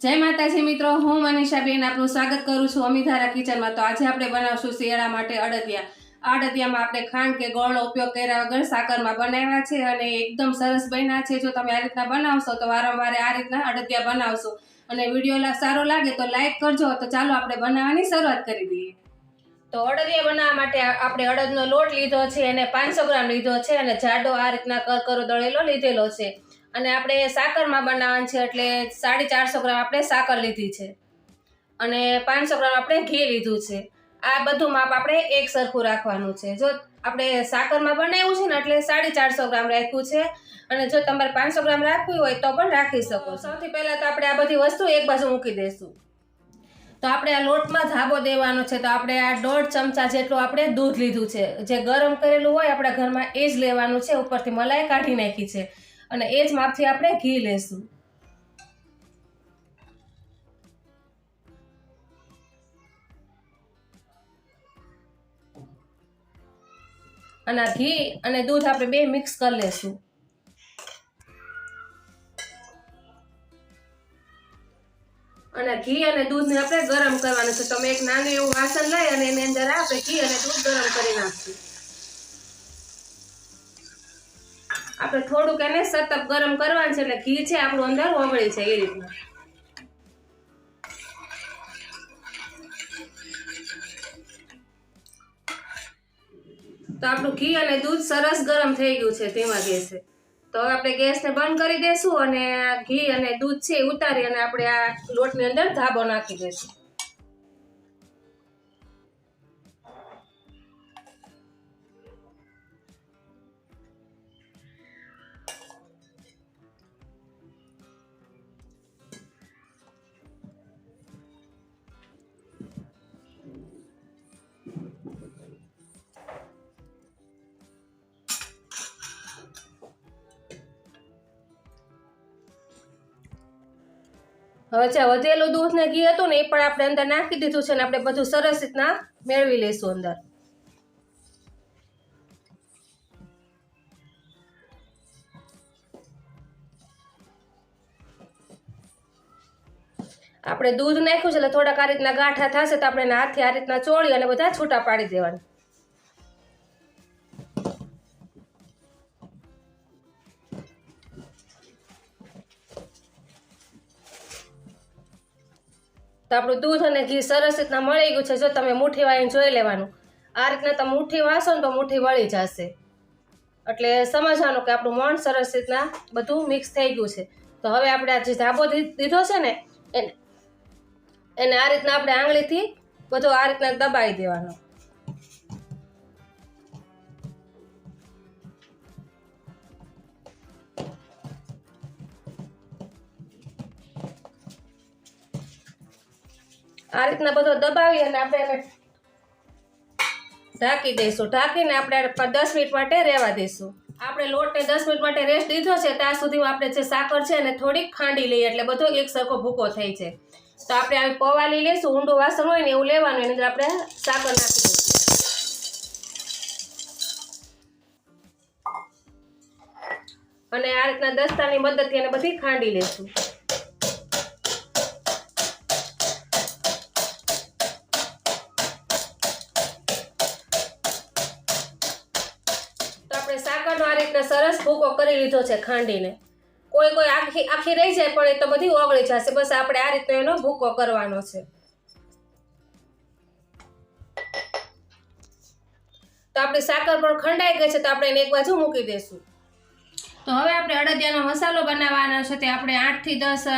जय माताजी मित्रों, हूँ मनीषाबेन आपનું સ્વાગત કરું છું અમિધારા કિચનમાં। તો આજે આપણે બનાવશું શિયાળા માટે અડદિયા। અડદિયામાં આપણે ખાંડ કે ગોળનો ઉપયોગ કર્યા વગર સાકરમાં બનાવ્યા છે અને એકદમ સરસ બન્યા છે। જો તમે આ રીતના બનાવશો તો વારંવાર આ રીતના અડદિયા બનાવશો અને વિડીયો સારો લાગે તો લાઈક કરજો। તો ચાલો આપણે બનાવવાની શરૂઆત કરી દઈએ। તો અડદિયા બનાવવા માટે આપણે અડદનો લોટ લીધો છે અને 500 ગ્રામ લીધો છે અને જાડો આ રીતના કરકરો દળેલો લીધેલો છે અને આપણે સાકરમાં બનાવવાનું છે એટલે 450 ગ્રામ આપણે સાકર લીધી છે અને 500 ગ્રામ આપણે ઘી લીધું છે। આ બધું માપ આપણે એક સરખું રાખવાનું છે। જો આપણે સાકરમાં બનાવ્યું છે ને એટલે 450 ગ્રામ રાખ્યું છે અને જો તમારે 500 ગ્રામ રાખવી હોય તો પણ રાખી શકો। સૌથી પહેલા તો આપણે આ બધી વસ્તુ એક બાજુ મૂકી દઈશું। તો આપણે આ લોટમાં ધાબો દેવાનો છે। તો આપણે આ 1.5 ચમચા જેટલું આપણે દૂધ લીધું છે, જે ગરમ કરેલું હોય આપણા ઘરમાં એ જ લેવાનું છે। ઉપરથી મલાઈ કાઢી નાખી છે અને એ જ માપથી આપણે ઘી લેશું। અને ઘી અને દૂધ આપણે બે મિક્સ કરી લેશું। અને ઘી અને દૂધને આપણે ગરમ કરવાનું છે। તમે એક નાનું એવું વાસણ લઈ અને એની અંદર આપણે ઘી અને દૂધ ગરમ કરી નાખશું। આપણે થોડુંક એને સતત ગરમ કરવાનું છે એટલે ઘી છે આપણું અંદર ઓગળી છે એ રીતના। તો આપણું ઘી અને દૂધ સરસ ગરમ થઈ ગયું છે ધીમા ગેસે। તો હવે આપણે ગેસને બંધ કરી દેશું અને ઘી અને દૂધ છે ઉતારી અને આપણે આ લોટની અંદર ધાબો નાખી દેશું। હવે જે વધેલું દૂધ ને ઘી હતું ને એ પણ આપણે અંદર નાખી દીધું છે અને આપણે બધું સરસ રીતના મેળવી લઈશું અંદર। આપણે દૂધ નાખ્યું છે એટલે થોડાક આ રીતના ગાંઠા થશે તો આપણે હાથથી આ રીતના ચોળી અને બધા છૂટા પાડી દેવાના। તો આપણું દૂધ અને ઘી સરસ રીતના મળી ગયું છે। જો તમે મુઠ્ઠી વાળીને જોઈ લેવાનું, આ રીતના તમે મુઠ્ઠી વાળશો ને તો મુઠ્ઠી વળી જશે, એટલે સમજવાનું કે આપણું મોણ સરસ રીતના બધું મિક્સ થઈ ગયું છે। તો હવે આપણે આ જે ધાબો દીધો છે ને એને આ રીતના આપણે આંગળીથી બધો આ રીતના દબાવી દેવાનો। આ રીતના બધો દબાવી અને આપણે એને ઢાંકી દઈશું। ઢાંકીને આપણે 10 મિનિટ માટે રહેવા દઈશું। આપણે લોટને 10 મિનિટ માટે રેસ્ટ દીધો છે ત્યાં સુધીમાં આપણે જે સાકર છે એને થોડીક ખાંડી લઈએ એટલે બધો એક સરખો ભૂકો થઈ જાય। તો આપણે આવી પવાલી લઈશું, ઊંડું વાસણ હોય ને એવું લેવાનું, એની અંદર આપણે સાકર નાખી દઈશું અને આ રીતના દસ્તાની મદદથી એને બધી ખાંડી લઈશું। સાકરનો આ રીતના સરસ ભૂકો કરી લીધો છે ખાંડીને। કોઈ આખી રહી જાય પણ એ તો બધી ઓગળી જશે। બસ આપણે આ રીતનો એનો ભૂકો કરવાનો છે। તો આપણી સાકર પણ ખંડાઈ ગઈ છે તો આપણે એને એક બાજુ મૂકી દઈશું। તો હવે આપણે અડદિયાનો મસાલો બનાવવાનો છે। તે આપણે 8 થી 10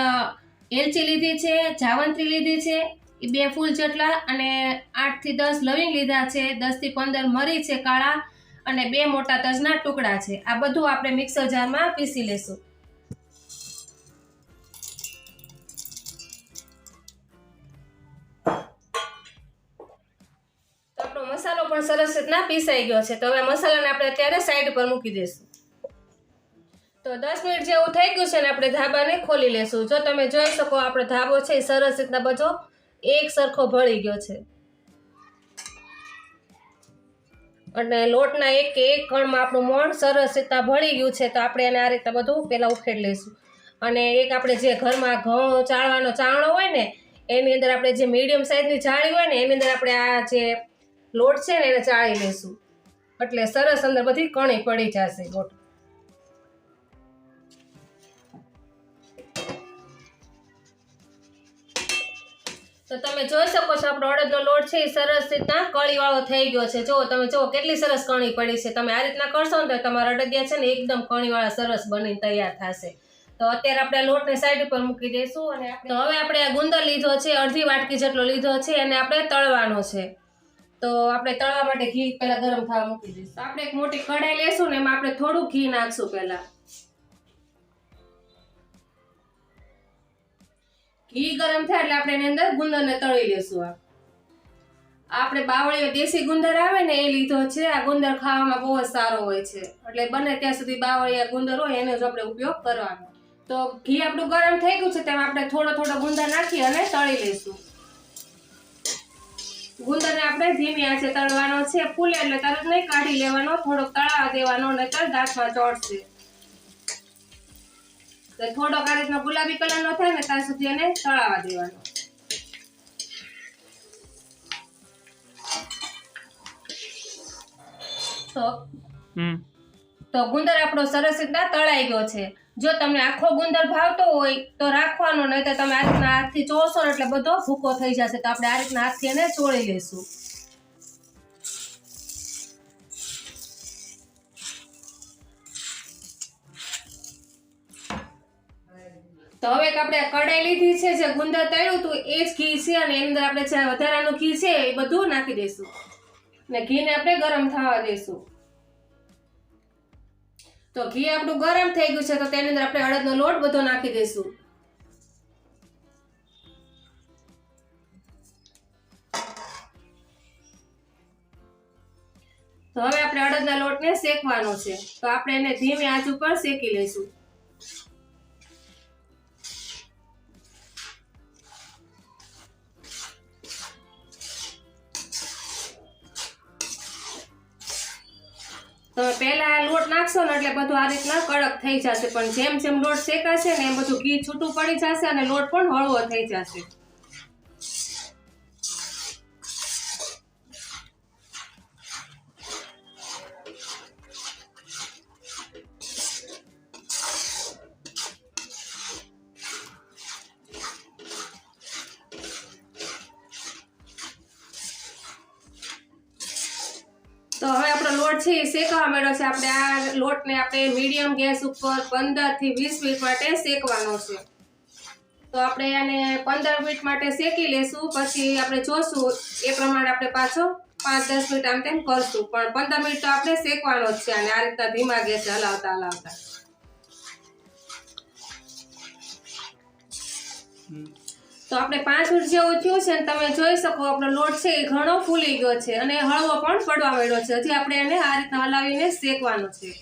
એલચી લીધી છે, જાવંત્રી લીધી છે એ 2 ફૂલ જેટલા, અને 8 થી 10 લવિંગ લીધા છે, 10 થી 15 મરી છે કાળા અને 2 મોટા તજના ટુકડા છે। આ બધું આપણે મિક્સર જારમાં પીસી લેશું। તો આપણો મસાલો પણ સરસ રીતના પીસાઈ ગયો છે। તો હવે મસાલાને આપણે અત્યારે સાઈડ પર મૂકી દઈશું। તો 10 મિનિટ જેવું થઈ ગયું છે ને આપણે ધાબાને ખોલી લેશું। જો તમે જોઈ શકો આપણો ધાબો છે એ સરસ રીતના બધો એક સરખો ભળી ગયો છે અને લોટના એક કણમાં આપણું મોણ સરસ રીતના ભળી ગયું છે। તો આપણે એને આ રીતના બધું પહેલા ઉખેડી લઈશું અને એક આપણે જે ઘરમાં ઘઉં ચાળવાનો ચાળણો હોય ને એની અંદર આપણે જે મીડિયમ સાઇઝની ચાળી હોય ને એની અંદર આપણે આ જે લોટ છે ને એને ચાળી લઈશું, એટલે સરસ અંદર બધી કણી પડી જશે લોટ. તો તમે જોઈ શકો છો આપણો અડદનો લોટ છે એ સરસ રીતના કળીવાળો થઈ ગયો છે. જો તમે જુઓ કેટલી સરસ કણી પડી છે. તમે આ રીતના કરશો ને તો તમારા અડદિયા છે ને એકદમ કણીવાળા સરસ બનીને તૈયાર થશે. તો અત્યારે આપણે આ લોટને સાઈડ ઉપર મૂકી દઈશું અને તો હવે આપણે આ ગુંદર લીધો છે, અડધી વાટકી જેટલો લીધો છે અને આપણે તળવાનો છે. તો આપણે તળવા માટે ઘી પહેલા ગરમ થવા મૂકી દઈશું. આપણે એક મોટી કઢાઈ લેશું ને એમાં આપણે થોડું ઘી નાખશું. પહેલા ઘી ગરમ થાય એટલે આપણે એની અંદર ગુંદરને તળી લેશું. આપણે બાવળીઓ દેશી ગુંદર આવે ને એ લીધો છે. આ ગુંદર ખાવામાં બહુ જ સારો હોય છે, એટલે બને ત્યાં સુધી બાવળિયા ગુંદર હોય એનો જ આપણે ઉપયોગ કરવાનો. તો ઘી આપણું ગરમ થઈ ગયું છે તેમાં આપણે થોડો થોડો ગુંદર નાખી અને તળી લઈશું. ગુંદરને આપણે ધીમી આંચે તળવાનો છે. ફૂલે એટલે તરત નહીં કાઢી લેવાનો, થોડોક તળાવા દેવાનો, નહીંતર દાંતમાં ચોંટશે. થોડોક આ રીતનો ગુલાબી કલરનો થાય ને ત્યાં સુધી એને તળાવા દેવાનો. તો ગુંદર આપણો સરસ રીતના તળાઈ ગયો છે. જો તમને આખો ગુંદર ભાવતો હોય તો રાખવાનો, નહીં તો તમે આ રીતના હાથથી ચોળશો ને એટલે બધો ભૂકો થઈ જશે. તો આપણે આ રીતના હાથથી એને ચોળી લઈશું. તો હવે આપણે કઢાઈ લીધી છે, જે ગુંદર તળ્યું હતું એ જ ઘી છે અને એની અંદર આપણે જે વધારાનું ઘી છે એ બધું નાખી દઈશું ને ઘીને આપણે ગરમ થવા દઈશું. તો ઘી આપણું ગરમ થઈ ગયું છે તો તેની અંદર આપણે અડદનો લોટ બધો નાખી દઈશું. તો હવે આપણે અડદના લોટને શેકવાનો છે. તો આપણે એને ધીમી આંચ ઉપર શેકી લઈશું. તમે પહેલા લોટ નાખશો ને એટલે બધું આ રીતના કડક થઈ જશે, પણ જેમ જેમ લોટ શેકાશે ને એમ બધું ઘી છૂટું પડી જશે અને લોટ પણ હળવો થઈ જશે. તો હવે આપણો લોટ છે એ શેકવા માંડ્યો છે. આપણે આ લોટને આપણે મીડિયમ ગેસ ઉપર 15 થી 20 મિનિટ માટે શેકવાનો છે. તો આપણે આને 15 મિનિટ માટે શેકી લેશું, પછી આપણે જોશું એ પ્રમાણે આપણે પાછો 5-10 મિનિટ આમ તેમ કરશું, પણ 15 મિનિટ તો આપણે શેકવાનો જ છે અને આ રીતના ધીમા ગેસે હલાવતા હલાવતા. તો આપણે 5 મિનિટ જેવું થયું છે અને તમે જોઈ શકો આપણો લોટ છે એ ઘણો ફૂલી ગયો છે અને હળવો પણ પડવા માંડ્યો છે. હજી આપણે એને આ રીતના હલાવીને શેકવાનો છે.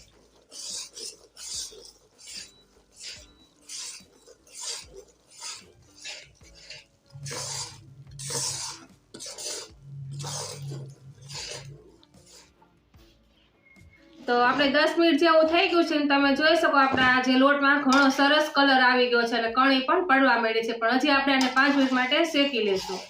તો આપણે 10 મિનિટ જેવું થઈ ગયું છે અને તમે જોઈ શકો આપણા જે લોટમાં ઘણો સરસ કલર આવી ગયો છે અને કણી પણ પડવા માંડી છે, પણ હજી આપણે આને 5 મિનિટ માટે શેકી લઈશું.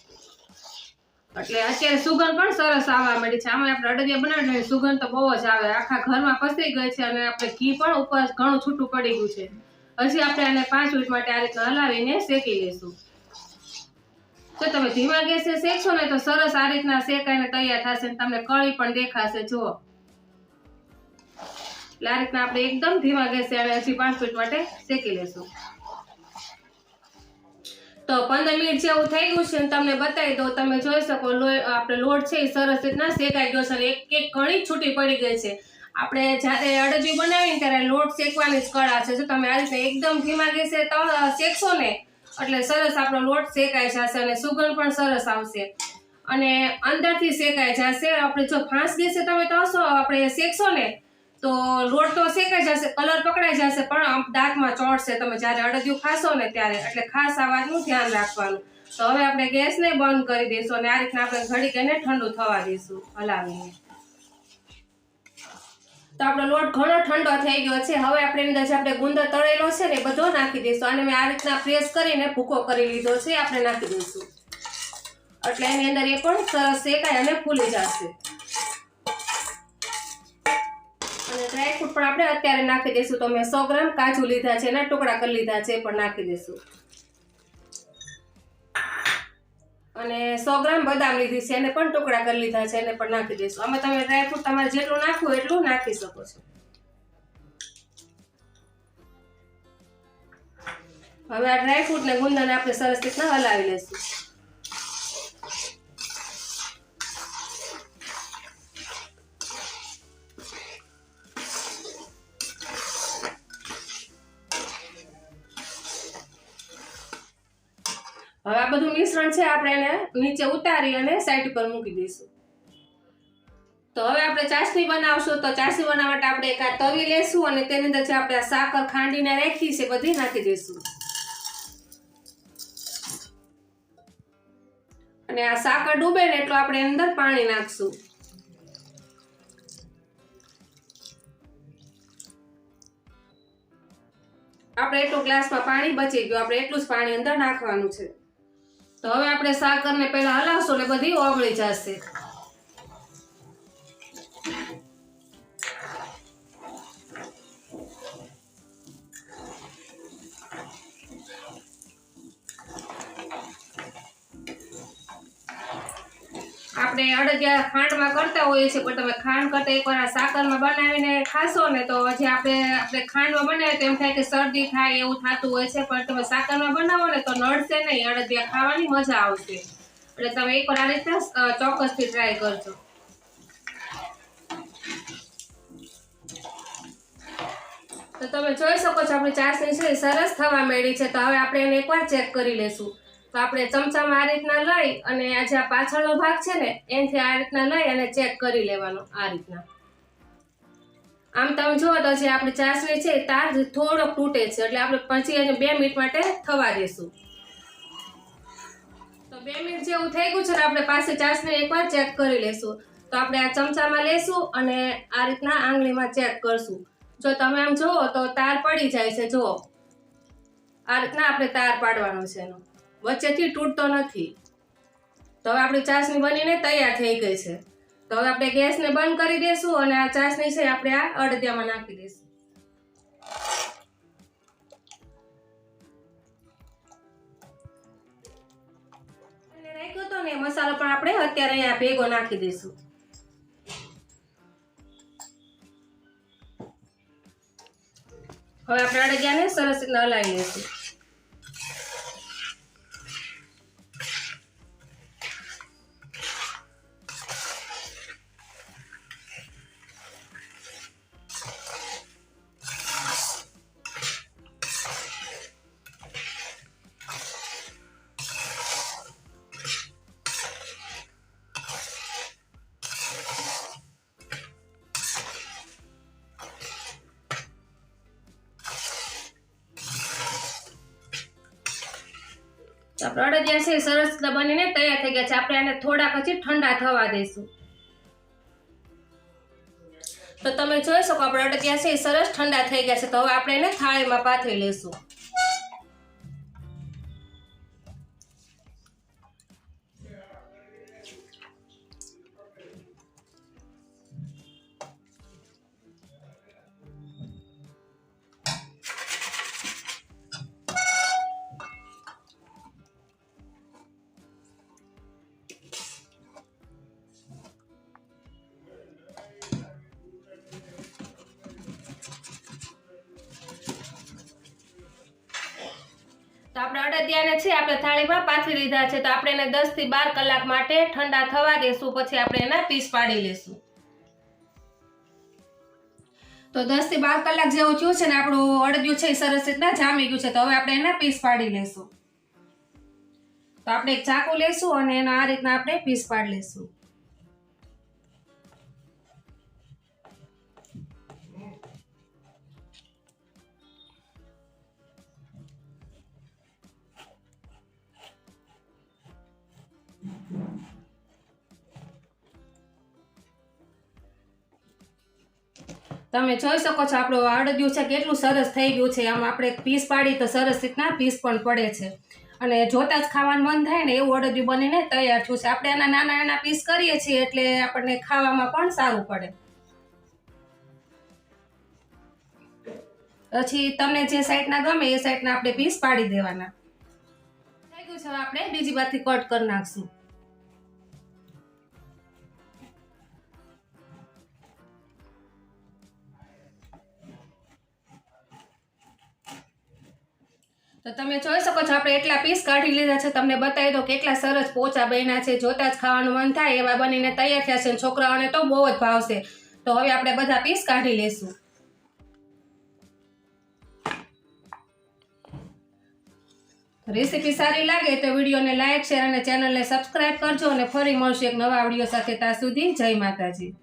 એટલે અત્યારે સુગંધ પણ સરસ આવવા માંડી છે. આમાં આપણે અડદિયા બનાવીને સુગંધ તો બહુ જ આવે, આખા ઘરમાં પસરી ગઈ છે અને આપણે ઘી પણ ઉપર ઘણું છૂટું પડી ગયું છે. હજી આપણે આને 5 મિનિટ માટે આ રીતના હલાવીને શેકી લઈશું. જો તમે ધીમા ગેસે શેકશો ને તો સરસ આ રીતના શેકાઈને તૈયાર થશે અને તમને કળી પણ દેખાશે. જુઓ, એટલે આ રીતના આપણે એકદમ ધીમા ગેસે હજી 5 મિનિટ માટે શેકી લેશું. તો 15 મિનિટ જેવું થઈ ગયું છે અને તમને બતાવી દો. તમે જોઈ શકો આપણે લોટ છે એ સરસ રીતના શેકાઈ ગયો છે, એક એક કણી છૂટી પડી ગઈ છે. આપણે જ્યારે અડદિયું બનાવીને ત્યારે લોટ શેકવાની જ કળા છે. જો તમે આ રીતે એકદમ ધીમા ગેસે શેકશો ને એટલે સરસ આપણો લોટ શેકાઈ જશે અને સુગંધ પણ સરસ આવશે અને અંદરથી શેકાઈ જશે. આપણે જો ફાસ્ટ ગેસે તમે તળશો આપણે શેકશો ને તો લોટ તો શેકાઈ જશે, કલર પકડાઈ જશે, પણ દાંતમાં ચોંટશે તમે જ્યારે અડદિયું ખાશો ને ત્યારે. એટલે ખાસ આ વાતનું ધ્યાન રાખવાનું. તો હવે આપણે ગેસને બંધ કરી દઈશું અને આ રીતના આપણે ઘડીક એને ઠંડુ થવા દઈશું હલાવીને. તો આપણો લોટ ઘણો ઠંડો થઈ ગયો છે. હવે આપણે એની અંદર જે આપણે ગુંદર તળેલો છે ને એ બધો નાખી દઈશું. અને મેં આ રીતના પ્રેસ કરીને ભૂકો કરી લીધો છે, આપણે નાખી દઈશું. એટલે એની અંદર એ પણ સરસ શેકાય અને ફૂલી જશે. અને ડ્રાયફ્રૂટ પણ આપણે અત્યારે નાખી દઈશું. તો મેં 100 ગ્રામ કાજુ લીધા છે, એના ટુકડા કરી લીધા છે, એ પણ નાખી દઈશું. અને 100 ગ્રામ બદામ લીધી છે, એને પણ ટુકડા કરી લીધા છે, એને પણ નાખી દઈશું. આમાં તમે ડ્રાયફ્રૂટ તમારે જેટલું નાખવું એટલું નાખી શકો છો. હવે આ ડ્રાયફ્રૂટ ને ગુંદરને આપણે સરસ રીતના હલાવી લઈશું. હવે આ બધું મિશ્રણ છે, આપણે એને નીચે ઉતારી અને સાઈડ પર મૂકી દઈશું. તો હવે આપણે ચાસણી બનાવશું. તો ચાસણી બનાવવા માટે આપણે એક આ તવી લેશું અને તેની અંદર જે આપણે આ સાકર ખાંડીને રાખી છે બધી નાખી દઈશું. અને આ સાકર ડૂબે ને એટલું આપણે એની અંદર પાણી નાખશું. આપણે એટલું ગ્લાસમાં પાણી બચી ગયું, આપણે એટલું જ પાણી અંદર નાખવાનું છે. તો હવે આપણે સાકરને પહેલા હલાવશું એટલે બધી ઓગળી જશે. આપણે અડદિયા ખાંડમાં કરતા હોઈએ છીએ, પણ તમે ખાંડ કરતા એકવાર આ સાકરમાં બનાવીને ખાશો ને તો જે આપણે ખાંડમાં બનાવીએ તો એમ થાય કે શરદી થાય એવું થતું હોય છે. પણ તમે સાકરમાં બનાવો ને તો નડશે નહીં, અડદિયા ખાવાની મજા આવશે. એટલે તમે એકવાર આ રીતના ચોક્કસથી ટ્રાય કરજો. તો તમે જોઈ શકો છો આપણી ચાસણી છે સરસ થવા માંડી છે. તો હવે આપણે એને એકવાર ચેક કરી લેશું. તો આપણે ચમચામાં આ રીતના લઈ અને આ જે પાછળનો ભાગ છે ને એનાથી આ રીતના લઈ અને ચેક કરી લેવાનો. આ રીતના આમ તમે જુઓ તો જે આપણી ચાસણી છે તાર થોડોક તૂટે છે, એટલે આપણે પછી એને 2 મિનિટ માટે થવા દેશું. તો 2 મિનિટ જેવું થઈ ગયું છે ને આપણે પાસે ચાસણી એકવાર ચેક કરી લેશું. તો આપણે આ ચમચામાં લેશું અને આ રીતના આંગળીમાં ચેક કરશું. જો તમે આમ જુઓ તો તાર પડી જાય છે. જુઓ આ રીતના આપણે તાર પાડવાનો છે, એનો વચ્ચેથી તૂટતો નથી. તો હવે આપણી ચાસણી બનીને તૈયાર થઈ ગઈ છે. તો હવે આપણે ગેસને બંધ કરી દઈશું અને આ ચાસણી છે આપણે આ અડદિયામાં નાખી દઈશું. રાખ્યો તો ને મસાલો પણ આપણે અત્યારે અહીંયા ભેગો નાખી દઈશું. હવે આપણે અડદિયાને સરસ રીતના હલાવી લઈશું. આપણે અડદિયા છે સરસ બનીને તૈયાર થઈ ગયા છે. આપણે આને થોડા પછી ઠંડા થવા દઈશું. તો તમે જોઈ શકો આપણે અડદિયા છે સરસ ઠંડા થઈ ગયા છે. તો હવે આપણે એને થાળીમાં પાથરી લઈશું. તો આપણે અડદિયાને છે આપણે થાળીમાં પાથરી લીધા છે. તો આપણે એને 10 થી 12 કલાક માટે ઠંડા થવા દેશું, પછી આપણે એના પીસ પાડી લેશું. તો 10 થી 12 કલાક જેવું થયું છે ને આપણું અડદિયું છે સરસ રીતના જામી ગયું છે. તો હવે આપણે એના પીસ પાડી લેશું. તો આપણે એક ચાકુ લેશું અને એના આ રીતના આપણે પીસ પાડી લેશું. તો તમે જોઈ શકો છો આપણું અડદિયું છે કેટલું સરસ થઈ ગયું છે. આમ આપણે પીસ પાડી તો સરસ રીતના પીસ પણ પડે છે અને જોતા જ ખાવાનું મન થાય ને એવું અડદિયું બનીને તૈયાર થયું છે. આપણે આના નાના નાના પીસ કરીએ છીએ એટલે આપણને ખાવામાં પણ સારું પડે. પછી તમને જે સાઈડના ગમે એ સાઈડના આપણે પીસ પાડી દેવાના. થઈ ગયું છે, આપણે બીજી બાજુથી કટ કરી નાખશું. તો તમે જોઈ શકો છો આપણે એટલા પીસ કાઢી લીધા છે. તમને બતાવી દો કેટલા સરસ પોચા બન્યા છે. જોતા જ ખાવાનું મન થાય એવા બનીને તૈયાર થયા છે. છોકરાઓને તો બહુ જ ભાવશે. તો હવે આપણે બધા પીસ કાઢી લેશું. રેસીપી સારી લાગે તો વિડીયોને લાઈક, શેર અને ચેનલને સબસ્ક્રાઈબ કરજો અને ફરી મળશું એક નવા વિડીયો સાથે. ત્યાં સુધી જય માતાજી.